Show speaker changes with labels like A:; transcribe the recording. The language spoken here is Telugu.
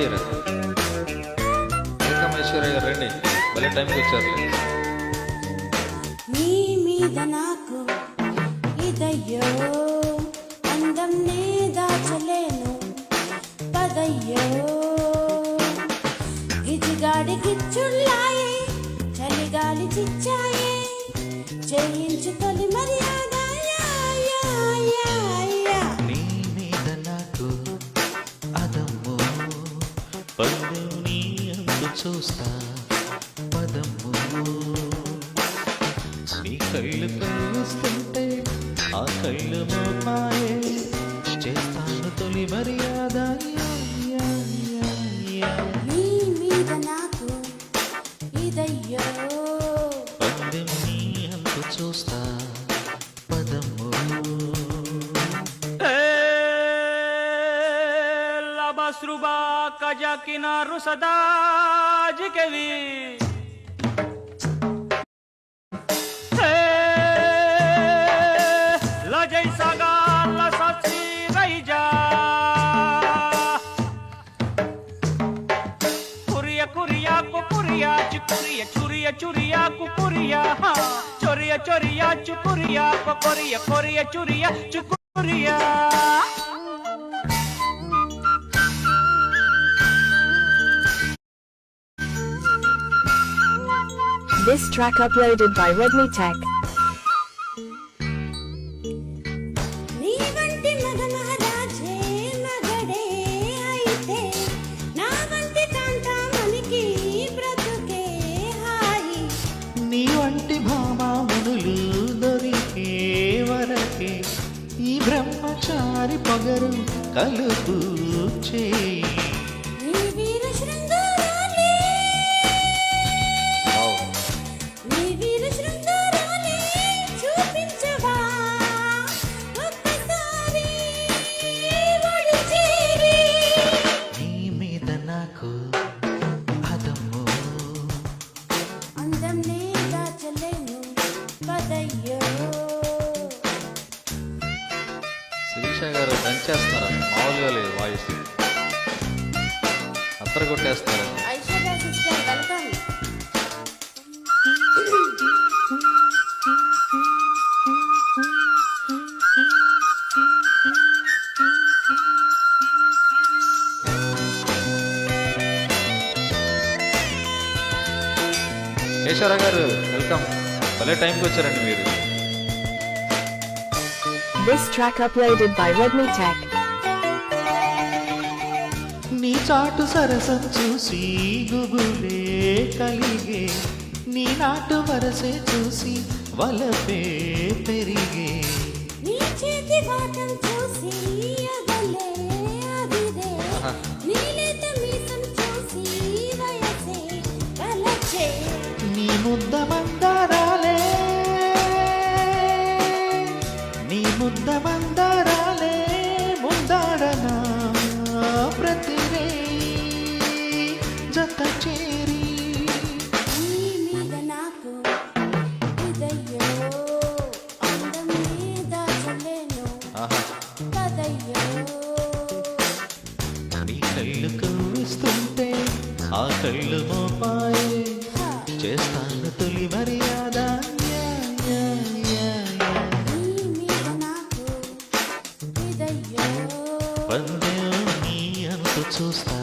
A: ఐశ్వర్య. వెల్కమ్ ఐశ్వర్య గారు, రండి. భలే టైంకి వచ్చారు.
B: నీ మీద నాకు ఇదయ్యో అందం నే దాచలేను పదయ్యో గిజిగాడి గిచ్చుళ్ళాయే చలిగాలి చిచ్చాయే చేయించు తొలి మర్యాద
C: నీ మీద నాకు అదమ్ము పళ్ళు నీ అందు చూస్తా పదమ్ము నీ కళ్ళు కలుస్తుంటే ఆ కళ్ళు మోపాయే చేస్తాను తొలి మర్యాద
B: నీ మీద నాకు ఇదయ్యో
C: పందెం నీ అందు చూస్తా పదమ్ము
D: Labasruba kajakina rusadaj kevi la jai saga la satsi raija kuriya kuriya kupuriya chukuriya churiya churiya kupuriya choriya choriya chukuriya kokoriya koriya churiya chukuriya.
E: This track uploaded by Redmi Tech.
B: నీ వంటి మగ మహారాజే మగడే అయితే నా వంటి కాంతామణికి బ్రతుకే హాయి
C: నీ వంటి భామామునులు దొరికే వరకే ఈ బ్రహ్మచారి పొగరు కలుపు చేయి
B: నీ వీర శృంగారాలే నీ వీర శృంగారాలే చూపించవా ఒక్కసారి ఒడి చేరి
C: నీ మీద నాకు అదమ్ము
B: అందం నే దాచలేను పదయ్యో
A: శిరీష గారు దంచేస్తున్నారు, మామూలుగా లేదు వాయిస్, అత్తర కొట్టేస్తున్నారు.
B: ఐశ్వర్య సిస్టర్ వెల్కమ్
A: ఐశ్వర్య గారు వెల్కమ్, భలే టైంకి వచ్చారండి మీరు.
E: This track uploaded by Redmi Tech.
C: నీ చాటు సరసం చూసి గుబులే కలిగే నీ నాటు వరసే చూసి వలపే పెరిగే
B: నీ చేతి వాటం చూసి అదలే అదిరే నీలేత మీసం చూసి వయసే కలచే
C: నీ ముద్ద మందారాలే నీ ముద్ద మందారాలే ముందాడనా ప్రతిరే జత చేరి
B: నీ మీద నాకు ఇదయ్యో అందం నీ దాచలేను
A: ఆహా,
B: పదయ్యో
C: నీ కళ్ళు కవ్విస్తుంటే ఆ కళ్ళు మోపాయే చేస్తాను తొలి మర్యాద
B: నీ మీద నాకు ఇదయ్యో
C: పందెం నీ అంత చూస్తా